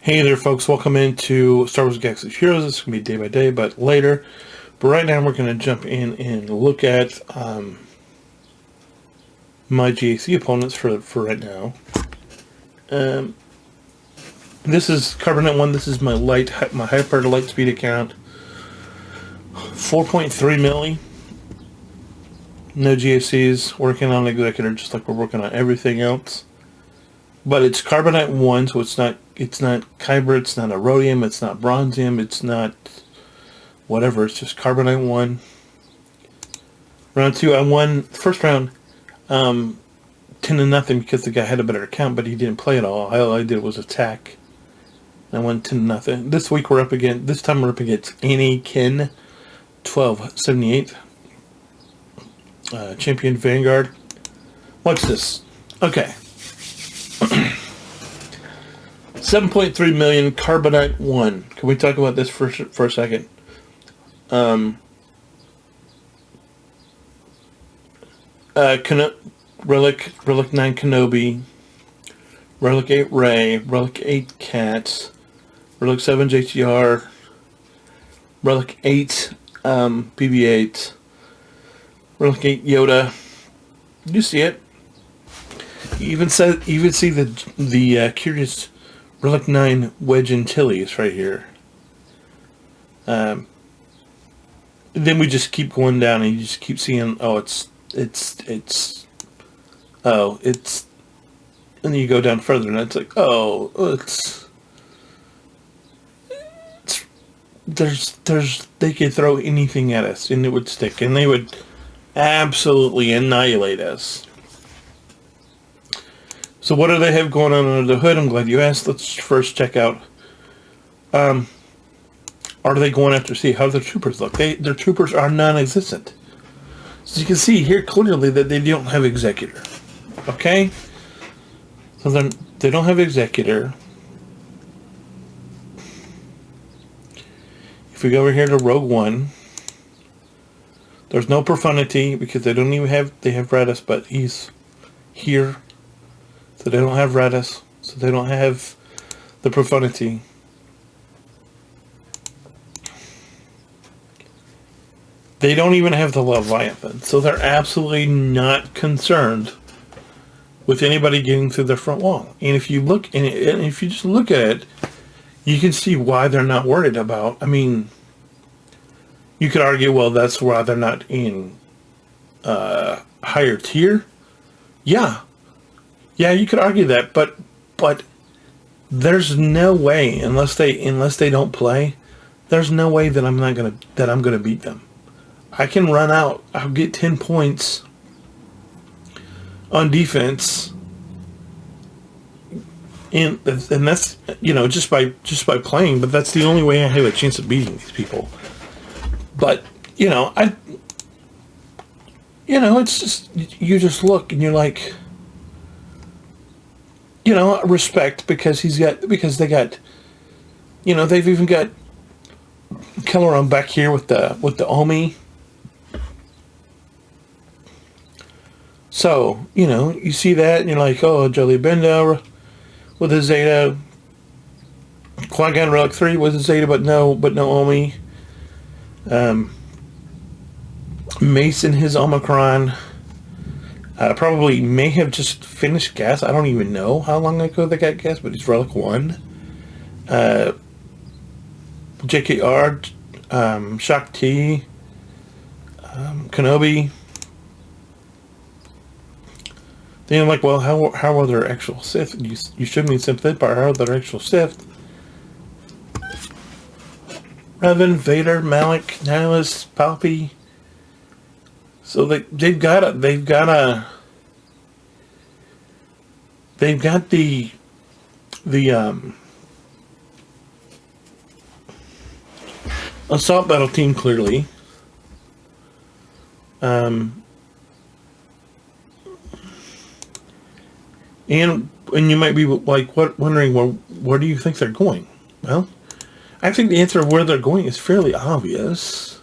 Hey there, folks. Welcome into Star Wars Galaxy of Heroes. This is going to be day by day, but later. But right now, we're going to jump in and look at my GAC opponents for right now. This is Carbonite 1. This is my Hyper Light Speed account. 4.3 milli. No GACs. Working on Executor just like we're working on everything else. But it's Carbonite 1, so it's not Kyber, it's not a Rhodium, it's not Bronzium, it's not whatever, it's just Carbonite 1. Round 2, I won first round 10-0 because the guy had a better account, but he didn't play at all. All I did was attack. I won 10-0. This week this time we're up against Anakin 1278. Champion Vanguard. Watch this. Okay. 7.3 million Carbonite 1. Can we talk about this for a second? Relic 9 Kenobi, Relic 8 Rey, Relic 8 Cat, Relic 7 JTR, Relic 8 BB-8, Relic 8 Yoda. You see it. You even see the curious Relic 9 Wedge Antilles right here. Then we just keep going down and you just keep seeing, and then you go down further and it's like, they could throw anything at us and it would stick and they would absolutely annihilate us. So what do they have going on under the hood? I'm glad you asked. Let's first check out. Are they going after sea? How do their troopers look? Their troopers are non-existent. So you can see here clearly that they don't have Executor. Okay? So then they don't have Executor. If we go over here to Rogue One, there's no Profundity because they don't even have, they have Radis, but he's here. So they don't have Radis, so they don't have the Profundity. They don't even have the Leviathan, so they're absolutely not concerned with anybody getting through their front wall. And if you look, and if you just look at it, you can see why they're not worried about. I mean, you could argue, well, that's why they're not in higher tier. Yeah, you could argue that, but there's no way unless they don't play, there's no way that I'm gonna beat them. I can run out. I'll get 10 points on defense, and that's just by playing. But that's the only way I have a chance of beating these people. But it's just you just look and you're like. Respect because they got, they've even got Kelleron back here with the Omi. So, you see that and you're like, oh, Jolly Benda with a Zeta, Qui-Gon Relic 3 with a Zeta, but no Omi. Mason his Omicron. Probably may have just finished gas. I don't even know how long ago they got gas, but it's Relic 1. JKR, Shock T, Kenobi. Then I'm like, well, how are their actual Sith? You showed me some Sith power. How are their actual Sith? Revan, Vader, Malik, Nihilus, Palpy. So they've got the assault battle team clearly. And you might be like wondering, well, where do you think they're going? Well, I think the answer of where they're going is fairly obvious.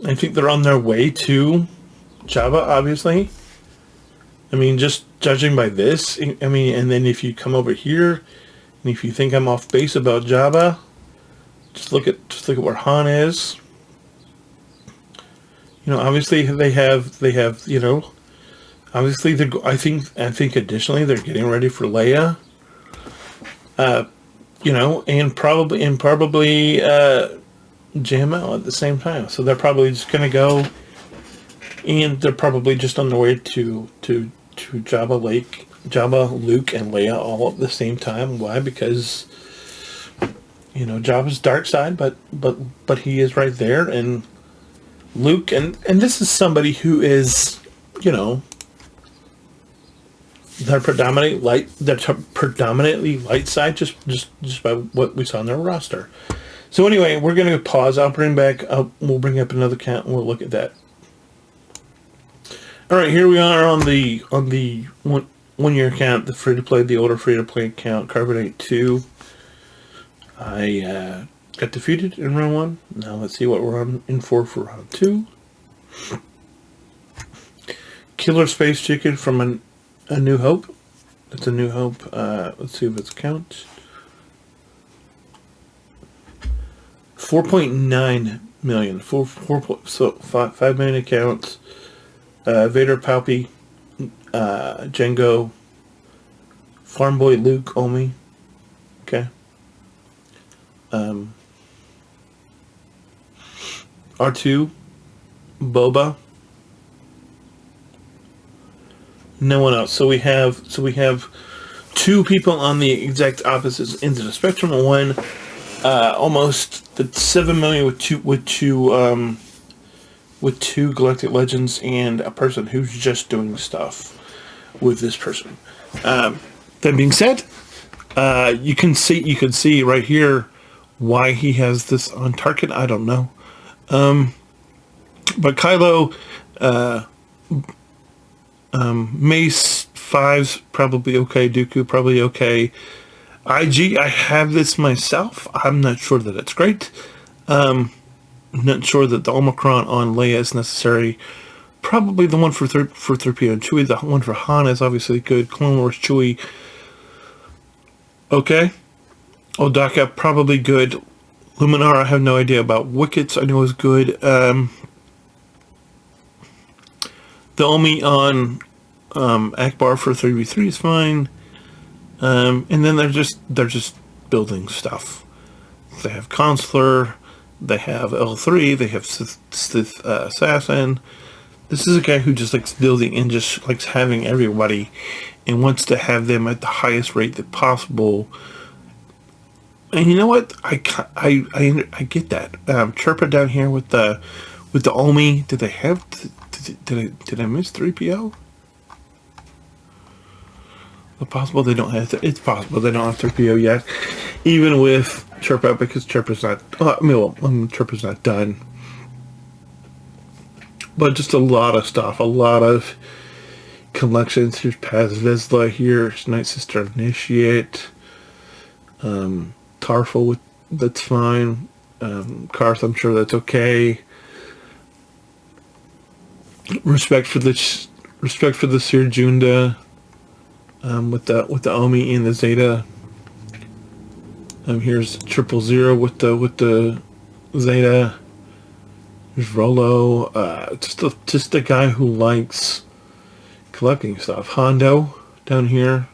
I think they're on their way to Jabba, obviously. I mean, just judging by this, I mean, and then if you come over here, and if you think I'm off base about Jabba, just look at where Han is. You know, obviously they have, you know, obviously they're, I think additionally they're getting ready for Leia. You know, and probably JML at the same time. So they're probably just gonna go, and they're probably just on their way to Jabba Lake, Jabba, Luke, and Leia all at the same time. Why? Because, you know, Jabba's dark side, but he is right there, and Luke, and this is somebody who is, you know, they're predominantly light side, just by what we saw in their roster. So anyway, we're going to pause. I'll bring back up. We'll bring up another count and we'll look at that. All right, here we are on the 1 year account, the free to play, the older free to play account, Carbonate 2. I got defeated in round 1. Now let's see what we're on in for round 2. Killer Space Chicken from A New Hope. That's A New Hope. Let's see if it's count. 4.9 million. 5 million accounts. Vader, Palpy, Django, Farm Boy, Luke, Omi. Okay. R2, Boba. No one else. So we have 2 people on the exact opposite ends of the spectrum. One, almost the 7 million with two Galactic Legends, and a person who's just doing stuff with this person. That being said, you can see right here why he has this on target. I don't know, but Kylo, Mace 5's probably okay. Dooku probably okay. IG, I have this myself. I'm not sure that it's great. Not sure that the Omicron on Leia is necessary. Probably the one for 3PO and Chewie. The one for Han is obviously good. Clone Wars Chewie, okay. Odaka, probably good. Luminar, I have no idea about. Wickets, I know is good. The Omi on Akbar for 3v3 is fine. And then they're just building stuff. They have Consular, they have L3, they have Sith Assassin. This is a guy who just likes building and just likes having everybody and wants to have them at the highest rate that possible. And you know what? I get that. Chirpa down here with the Omi. Did they have? Did I miss 3PO? It's possible they don't have. It's possible they don't have 3PO yet, even with Chirpa, because Chirpa's not. Chirpa's not done. But just a lot of stuff, a lot of collections. Here's Paz Vizsla. Here's Night Sister Initiate. Tarful, that's fine. Karth, I'm sure that's okay. Respect for the Sir Junda. With the Omi and the Zeta. Here's 000 with the Zeta. There's Rolo. Just a guy who likes collecting stuff. Hondo down here.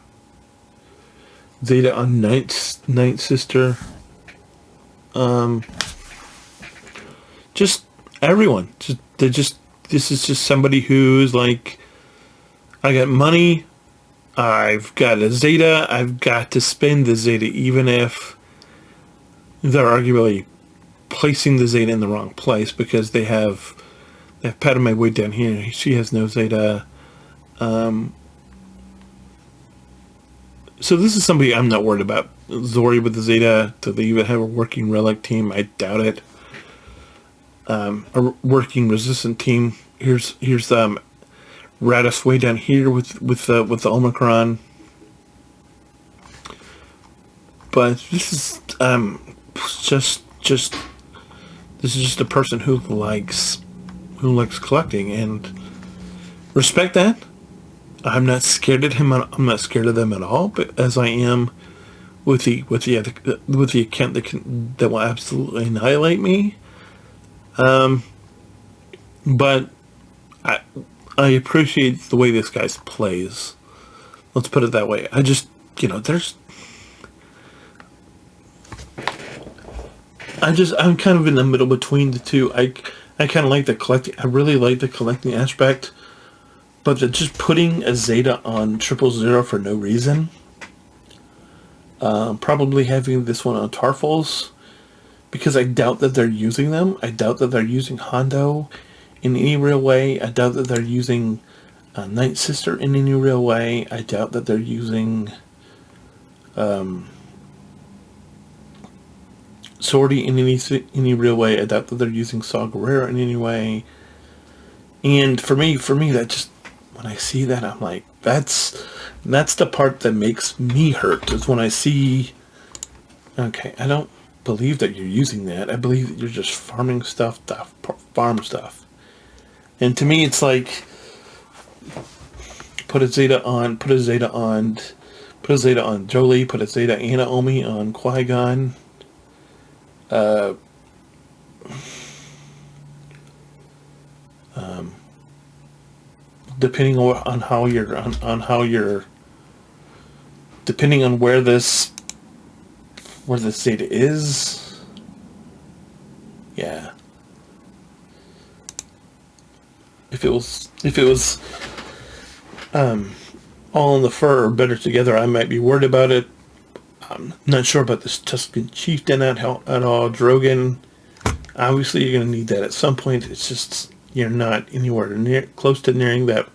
Zeta on Night Sister. Just everyone. This is just somebody who's like, I got money. I've got a Zeta. I've got to spend the Zeta, even if they're arguably placing the Zeta in the wrong place, because they have Padme way down here. She has no Zeta. So this is somebody I'm not worried about. Zori with the Zeta. Do they even have a working relic team? I doubt it. A working resistant team. Here's Radis way down here with the Omicron. But this is just this is just a person who likes collecting, and respect that. I'm not scared of him. I'm not scared of them at all. But as I am with the account that will absolutely annihilate me. But I appreciate the way this guy plays. Let's put it that way. I just, I'm kind of in the middle between the two. I kind of like the collecting. I really like the collecting aspect, but just putting a Zeta on 000 for no reason. Probably having this one on Tarfals, because I doubt that they're using them. I doubt that they're using Hondo in any real way. I doubt that they're using Night Sister in any real way. I doubt that they're using Sortie in any real way. I doubt that they're using Saw Gerrera in any way. And for me, that just, when I see that, I'm like, that's the part that makes me hurt, is when I see, okay, I don't believe that you're using that. I believe that you're just farming stuff to farm stuff. And to me, it's like, put a Zeta on Jolie, put a Zeta and a Omi on Qui-Gon. Depending depending on where this Zeta is, yeah. If it was all in the fur or better together, I might be worried about it. I'm not sure about this Tusken Chieftain at all. Drogon, obviously you're going to need that at some point. It's just, you're not anywhere close to nearing that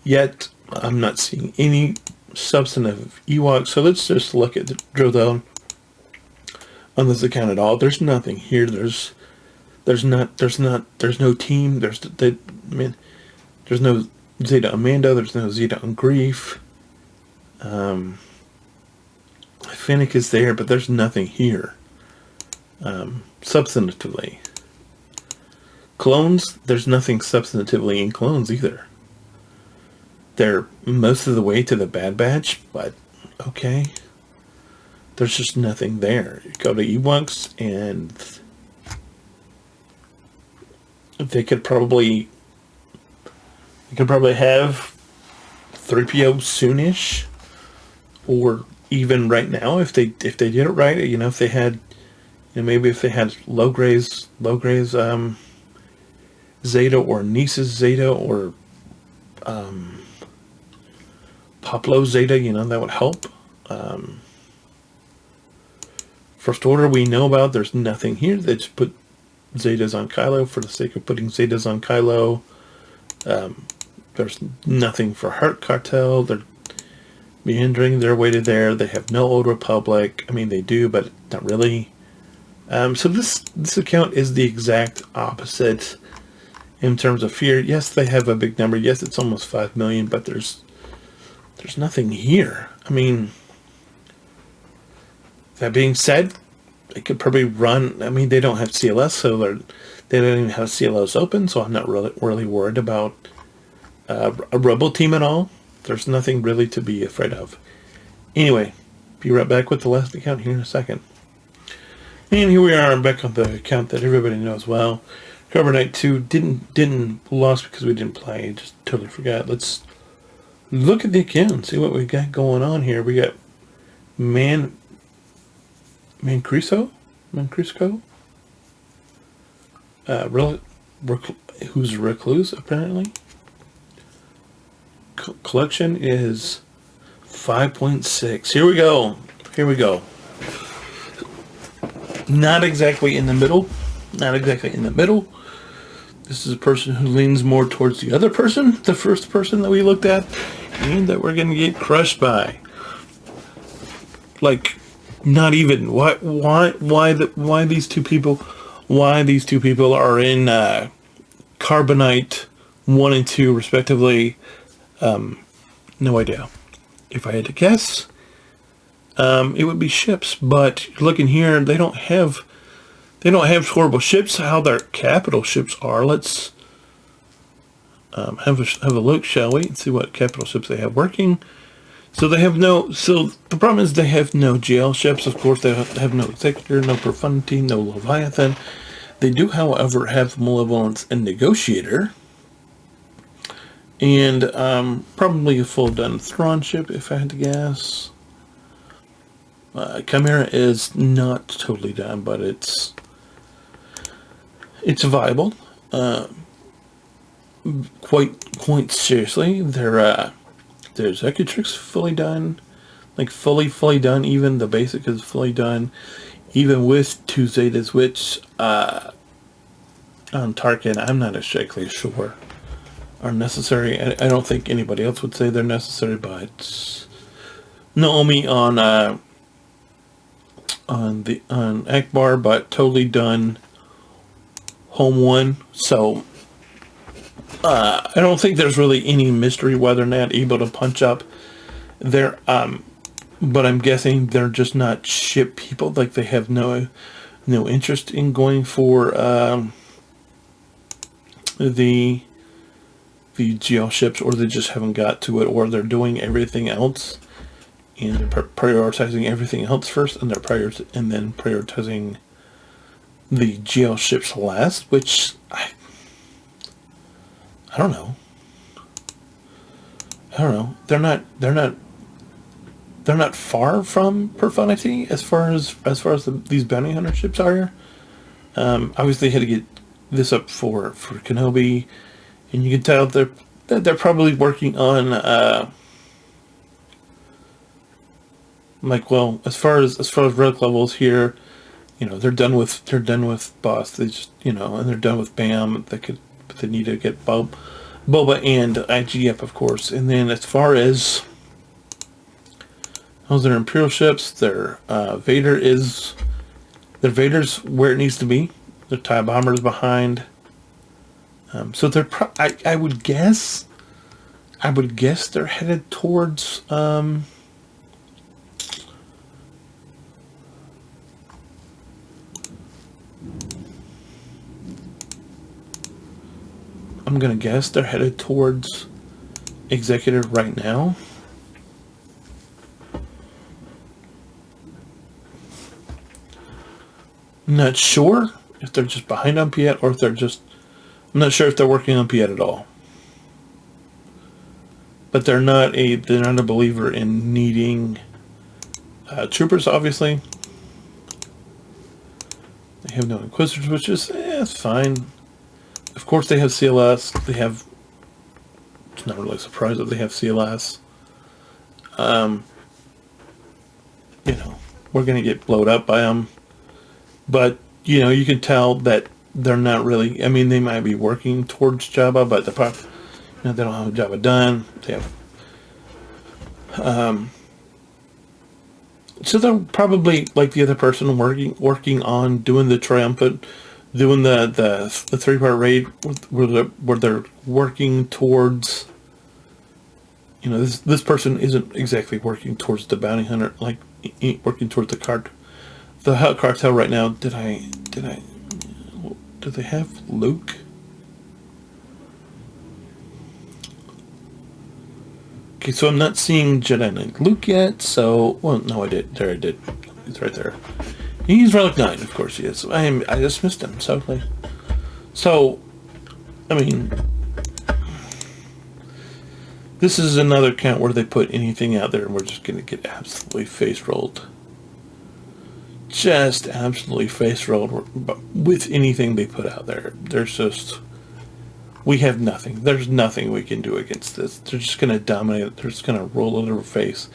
yet. I'm not seeing any substantive Ewok. So let's just drill down on this account at all. There's nothing here. There's no team. There's no Zeta Amanda. There's no Zeta on Grief. Fennec is there, but there's nothing here. Substantively. Clones, there's nothing substantively in clones either. They're most of the way to the Bad Batch, but okay. There's just nothing there. You go to Ewoks, and they could probably have 3PO soonish, or even right now, if they did it right, if they had, maybe if they had Logray's Zeta, or Niece's Zeta, or Poplo Zeta, that would help. First Order we know about, there's nothing here. They just put Zetas on Kylo for the sake of putting Zetas on Kylo. There's nothing for Heart Cartel. They're meandering their way to there. They have no Old Republic. I mean, they do, but not really. So this account is the exact opposite in terms of fear. Yes, they have a big number. Yes, it's almost 5 million, but there's nothing here. I mean, that being said, they could probably run. I mean, they don't have CLS, so they don't even have CLS open, so I'm not really worried about a Rebel team at all. There's nothing really to be afraid of. Anyway, be right back with the last account here in a second. And here we are, I'm back on the account that everybody knows well. Carbon Knight 2 didn't lost because we didn't play. Just totally forgot. Let's look at the account and see what we got going on here. We got Mancrisco, who's a recluse apparently. Collection is 5.6. Here we go. Not exactly in the middle. This is a person who leans more towards the other person, the first person that we looked at, and that we're going to get crushed by. Like, not even. Why these two people are in Carbonite 1 and 2 respectively. No idea. If I had to guess, it would be ships. But looking here, they don't have horrible ships. How their capital ships are. Let's have a look, shall we, and see what capital ships they have working. So they have no. So the problem is they have no GL ships. Of course, they have no Executor, no Profundity, no Leviathan. They do, however, have Malevolence and Negotiator, and probably a full done Thrawn ship, if I had to guess. Chimera is not totally done, but it's viable. Quite seriously, their Executrix fully done, like fully done. Even the basic is fully done, even with 2 Zetas, which on Tarkin I'm not exactly sure are necessary. I don't think anybody else would say they're necessary, but Naomi on Akbar, but totally done home 1. So I don't think there's really any mystery why they're not able to punch up there. But I'm guessing they're just not ship people. Like they have no interest in going for the GL ships, or they just haven't got to it, or they're doing everything else and they're prioritizing everything else first, and then prioritizing the GL ships last, which I don't know. They're not far from Profundity as far as these bounty hunter ships are. Obviously, they had to get this up for Kenobi, and you can tell they're probably working on as far as relic levels here. They're done with Boss. They just and they're done with Bam. But they need to get Boba and IG up, of course. And then as far as those are Imperial ships, their Vader's where it needs to be. Their TIE bombers behind. So they're I would guess they're headed towards I'm gonna guess they're headed towards Executor right now. I'm not sure if they're just behind on Piet, or if they're just... I'm not sure if they're working on Piet at all. But they're not a believer in needing troopers, obviously. They have no Inquisitors, which is it's fine. Of course, they have CLS. It's not really a surprise that they have CLS. We're going to get blowed up by them. But, you can tell that they're not really... I mean, they might be working towards Jabba, but they don't have Jabba done. They have... so they're probably, like the other person, working on doing the triumphant... doing the 3-part raid where they're working towards, this person isn't exactly working towards the bounty hunter, like working towards the cartel right now. Do they have Luke? Okay, so I'm not seeing Jedi Knight Luke yet. So, well, no, I did. There, I did. He's right there. He's Relic 9, of course he is. I just missed him, so I mean, this is another count where they put anything out there and we're just going to get absolutely face-rolled. Just absolutely face-rolled with anything they put out there. There's just... we have nothing. There's nothing we can do against this. They're just going to dominate it. They're just going to roll it over our face.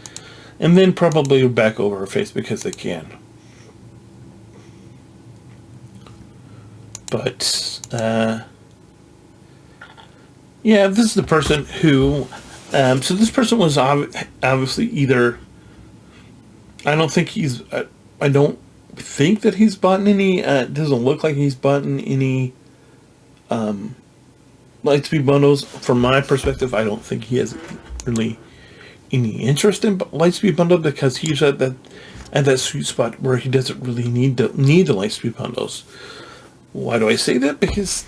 And then probably back over our face because they can. But, yeah, this is the person who, so this person was obviously either, I don't think that he's bought any, it doesn't look like he's bought any, Lightspeed bundles. From my perspective, I don't think he has really any interest in Lightspeed bundle, because he's at that sweet spot where he doesn't really need the Lightspeed bundles. Why do I say that? Because,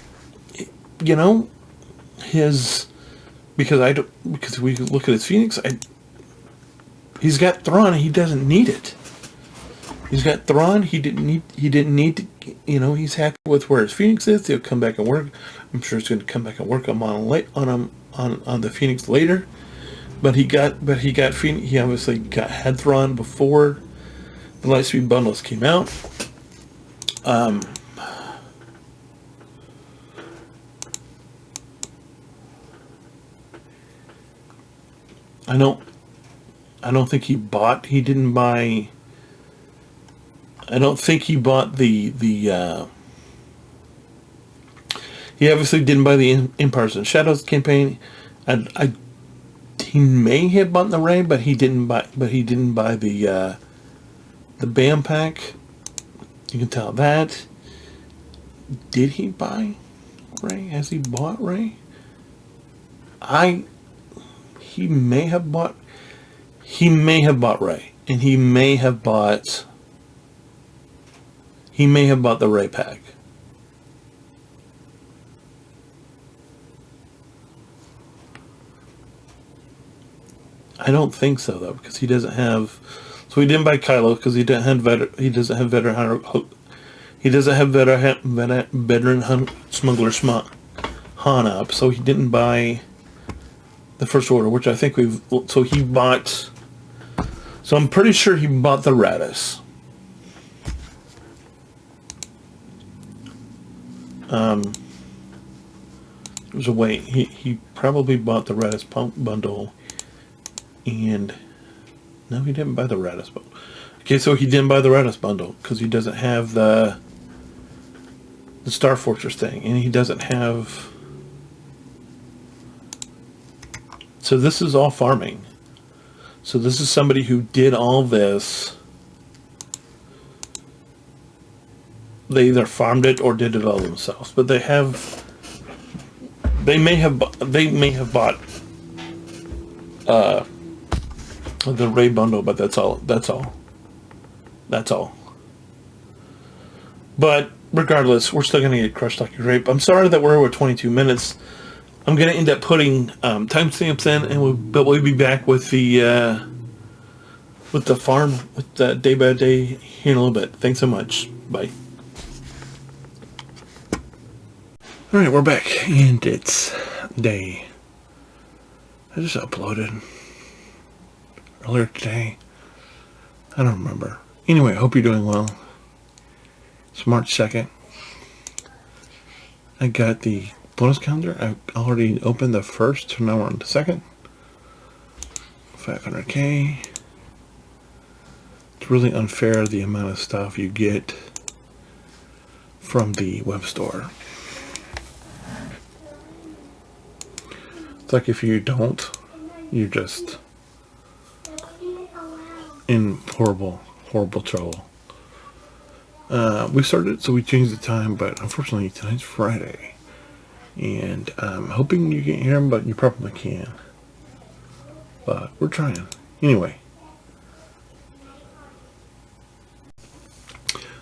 his, because we look at his Phoenix, he's got Thrawn, he doesn't need it. He's got Thrawn, he didn't need to, he's happy with where his Phoenix is. He'll come back and work. I'm sure he's going to come back and work on the Phoenix later. But he Phoenix, he obviously had Thrawn before the Lightspeed bundles came out. I don't think he didn't buy. I don't think he bought the he obviously didn't buy the Empires and Shadows campaign. He may have bought the Rey, but he didn't buy the BAM pack. You can tell that. Did he buy Rey? Has he bought Rey? He may have bought Rey, and he may have bought the Rey pack. I don't think so though, because he doesn't have. So he didn't buy Kylo because he doesn't have veteran smuggler Han up. So he didn't buy the First Order, which I think So he bought. So I'm pretty sure he bought the Radis. There's a way he probably bought the Radis bundle, and no, he didn't buy the Radis bundle. Okay, so he didn't buy the Radis bundle because he doesn't have the Star Fortress thing, and he doesn't have. So this is all farming. So this is somebody who did all this. They either farmed it or did it all themselves, but they may have bought the Rey bundle, but that's all. But regardless, we're still gonna get crushed like a grape. I'm sorry that we're over 22 minutes. I'm gonna end up putting timestamps in, but we'll be back with the farm, with the day by day here in a little bit. Thanks so much. Bye. All right, we're back, and it's day. I just uploaded earlier today. I don't remember. Anyway, I hope you're doing well. It's March 2nd. I got the bonus calendar. I already opened the first, so now we're on the second. 500K. It's really unfair the amount of stuff you get from the web store. It's like if you don't, you're just in horrible trouble. We started, so we changed the time, but unfortunately tonight's Friday, and I'm hoping you can hear them, but you probably can. But we're trying anyway.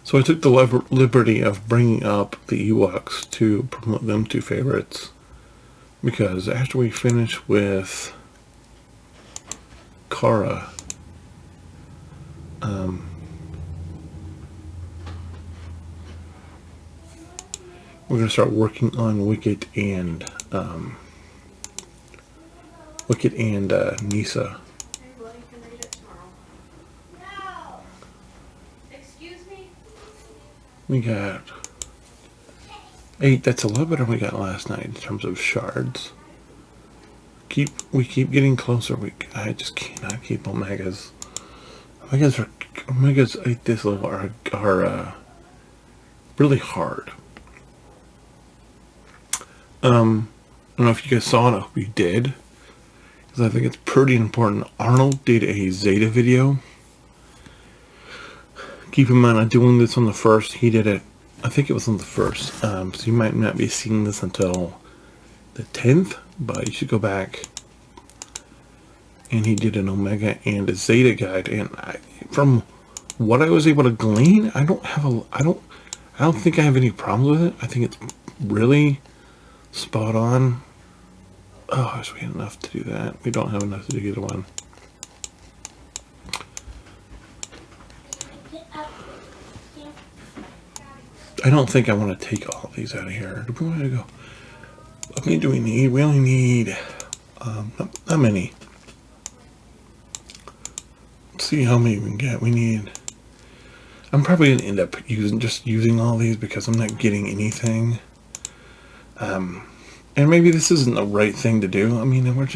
So I took the liberty of bringing up the Ewoks to promote them to favorites, because after we finish with Kara, we're going to start working on Wicket and Nisa. We got 8. That's a little better than we got last night in terms of shards. We keep getting closer. I just cannot keep Omegas. Omegas at this level are really hard. I don't know if you guys saw it. I hope you did, because I think it's pretty important. Arnold did a Zeta video. Keep in mind, I'm doing this on the 1st. He did it, I think it was on the 1st. So you might not be seeing this until the 10th, but you should go back. And he did an Omega and a Zeta guide, and from what I was able to glean, I don't think I have any problems with it. I think it's really spot on. Oh, I wish we had enough to do that. We don't have enough to do either one. I don't think I want to take all of these out of here. Do we want to go? How many do we need? We only need not many. Let's see how many we can get. We need. I'm probably gonna end up using all these because I'm not getting anything. And maybe this isn't the right thing to do. I mean, we're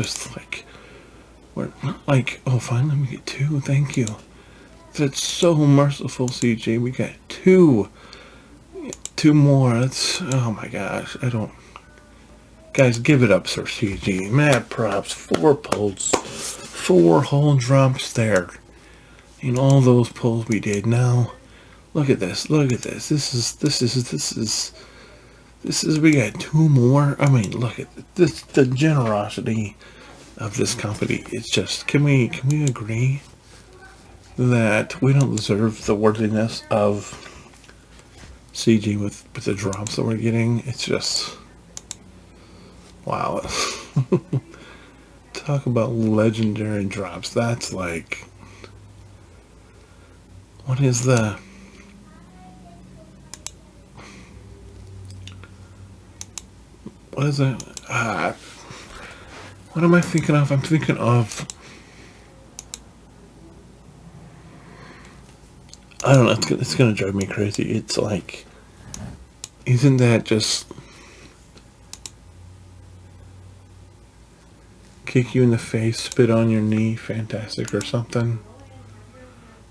not like, oh, fine, let me get 2. Thank you. That's so merciful, CJ. We got 2. 2 more. That's, oh my gosh. I don't. Guys, give it up, Sir CG. Mad props. 4 pulls. 4 whole drops there. And all those pulls we did. Now, look at this. Look at this. This is, we got 2 more. I mean, look at this, the generosity of this company. It's just, can we agree that we don't deserve the worthiness of CG with the drops that we're getting? It's just, wow. Talk about legendary drops. That's like, what is the... What is it? What am I thinking of? I'm thinking of... I don't know. It's going to drive me crazy. It's like... Isn't that just... Kick you in the face, spit on your knee, fantastic, or something?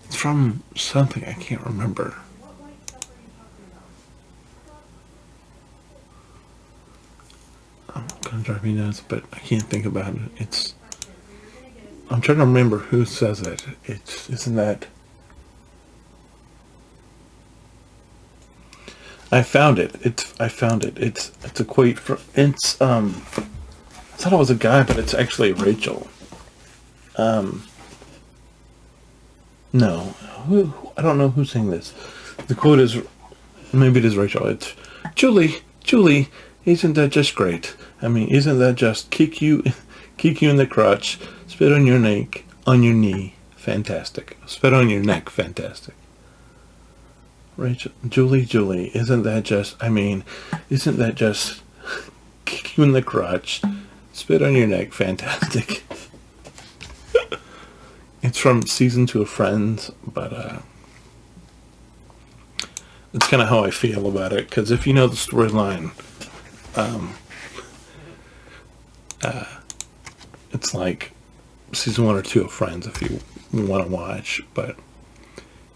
It's from something I can't remember. Gonna drive me nuts, but I can't think about it. It's, I'm trying to remember who says it. Isn't that, I found it. It's a quote from, it's I thought it was a guy, but it's actually Rachel. No, I don't know who's saying this. The quote is, maybe it is Rachel. It's Julie, isn't that just great? I mean, isn't that just kick you in the crotch, spit on your neck, on your knee, fantastic. Spit on your neck, fantastic. Rachel, Julie, isn't that just? I mean, isn't that just kick you in the crotch, spit on your neck, fantastic. It's from season 2 of Friends, but it's kind of how I feel about it. Because if you know the storyline. It's like season 1 or 2 of Friends if you want to watch, but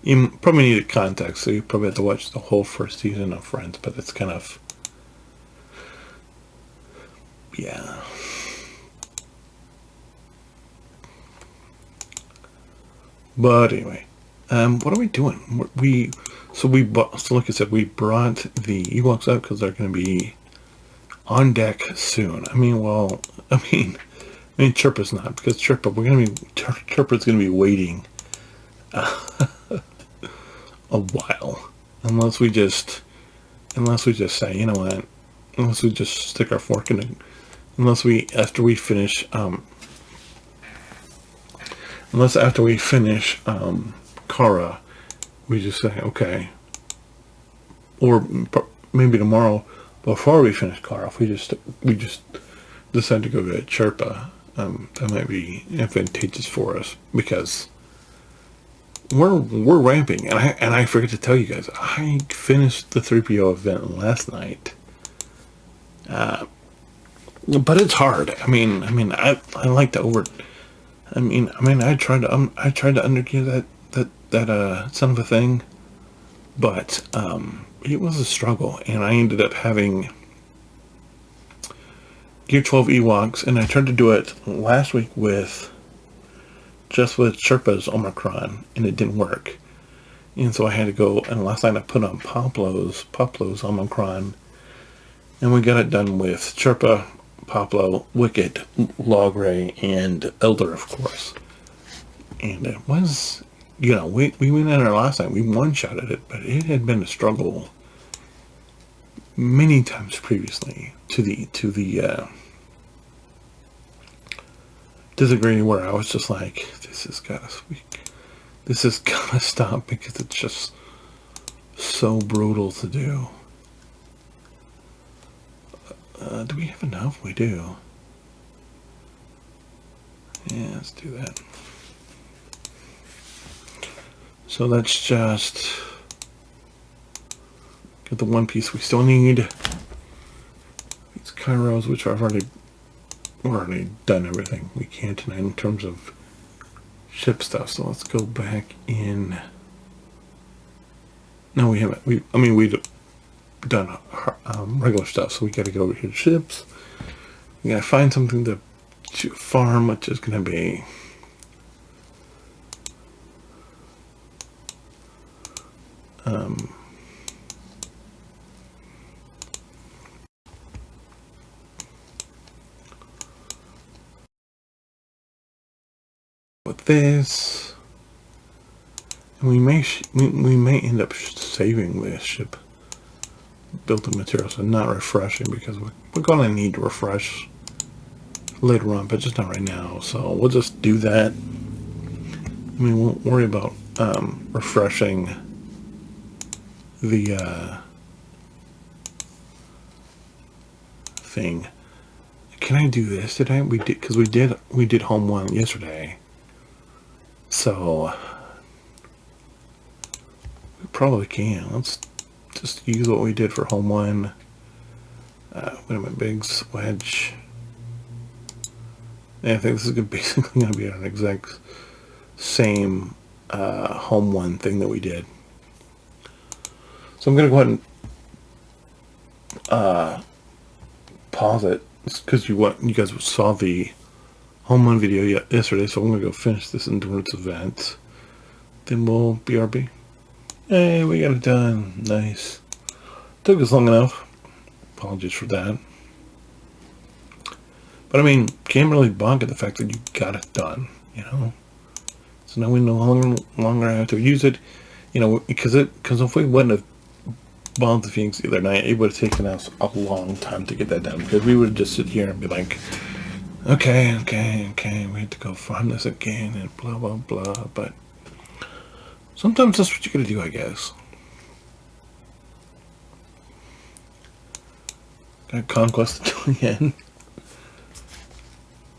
you probably need a context, so you probably have to watch the whole first season of Friends, but it's kind of, yeah. But anyway, what are we doing? So like I said, we brought the Ewoks out because they're going to be on deck soon. I mean, Chirpa's not, because Chirpa's going to be waiting a while, unless we just say, you know what, unless we just stick our fork in it, after we finish Kara, we just say, okay, or maybe tomorrow before we finish Kara, if we just decide to go get Chirpa, that might be advantageous for us, because we're ramping, and I forget to tell you guys, I finished the 3PO event last night, but it's hard. I like to I tried to undergear that son of a thing, but it was a struggle, and I ended up having Gear 12 Ewoks, and I tried to do it last week with Sherpa's Omicron, and it didn't work. And so I had to go, and last night I put on Poplo's Omicron, and we got it done with Sherpa, Poplo, Wicket, Logray, and Elder, of course. And it was, we went in there last night, we one-shotted it, but it had been a struggle many times previously to the disagreeing where I was just like, this has gotta stop because it's just so brutal to do. Do we have enough? We do. Yeah, let's do that. So let's just get the one piece we still need. These Kairos, which I've already done everything we can tonight in terms of ship stuff. So let's go back in. No, we haven't. We've done regular stuff, so we got to go over here to ships. We got to find something to farm, which is going to be with this, and we may end up saving this ship built-in materials and not refreshing, because we're going to need to refresh later on, but just not right now. So we'll just do that. We won't worry about refreshing the thing. Can I do this today? We did, because we did home one yesterday. So we probably can. Let's just use what we did for home one. Wait a minute, Biggs, Wedge. Yeah, I think this is basically going to be an exact same home one thing that we did. So I'm going to go ahead and pause it, because you guys saw the home one video yesterday. So I'm going to go finish this endurance event. Then we'll BRB. Hey, we got it done. Nice. Took us long enough. Apologies for that. But I mean, can't really bonk at the fact that you got it done, you know. So now we no longer have to use it, you know, because if we wouldn't have bombed the Phoenix the other night, it would have taken us a long time to get that done, because we would just sit here and be like, okay, we have to go farm this again and blah blah blah. But sometimes that's what you gotta do, I guess. Got Conquest to do again.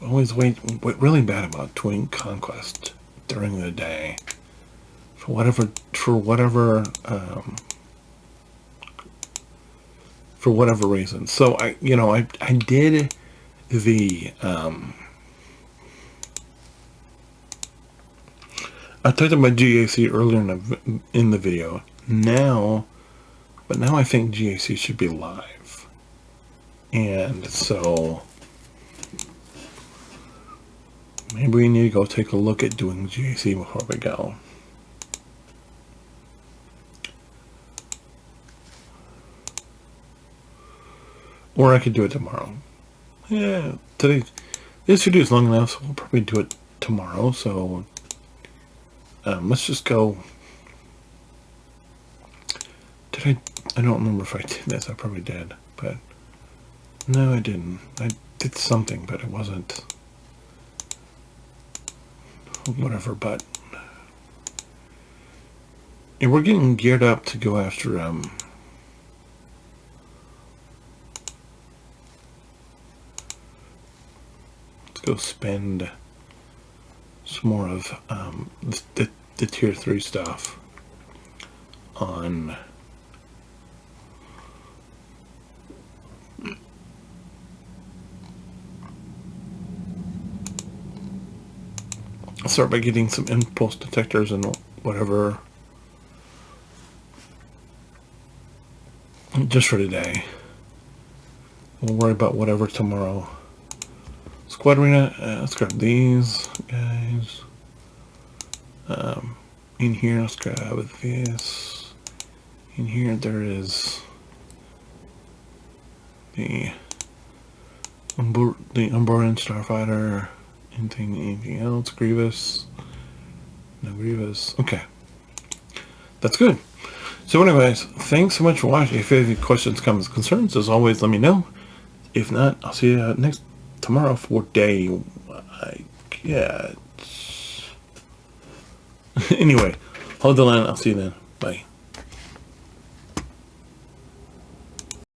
Always wait really bad about doing Conquest during the day for whatever reason. So I did the I talked about GAC earlier in the video. But now I think GAC should be live, and so maybe we need to go take a look at doing GAC before we go. Or I could do it tomorrow. Yeah, this video is long enough, so we'll probably do it tomorrow. So let's just go. I don't remember if I did this. I probably did, but no, I didn't. I did something, but it wasn't. Whatever, but and we're getting geared up to go after let's go spend some more of the tier 3 stuff on I'll start by getting some impulse detectors and whatever just for today. We'll worry about whatever tomorrow. Squad Arena, let's grab these guys. In here, let's grab this. In here, there is the Umbrian Starfighter. Anything else? Grievous? No Grievous. Okay. That's good. So anyways, thanks so much for watching. If you have any questions, comments, concerns, as always, let me know. If not, I'll see you tomorrow for day, I cats. Anyway, hold the line. I'll see you then. Bye.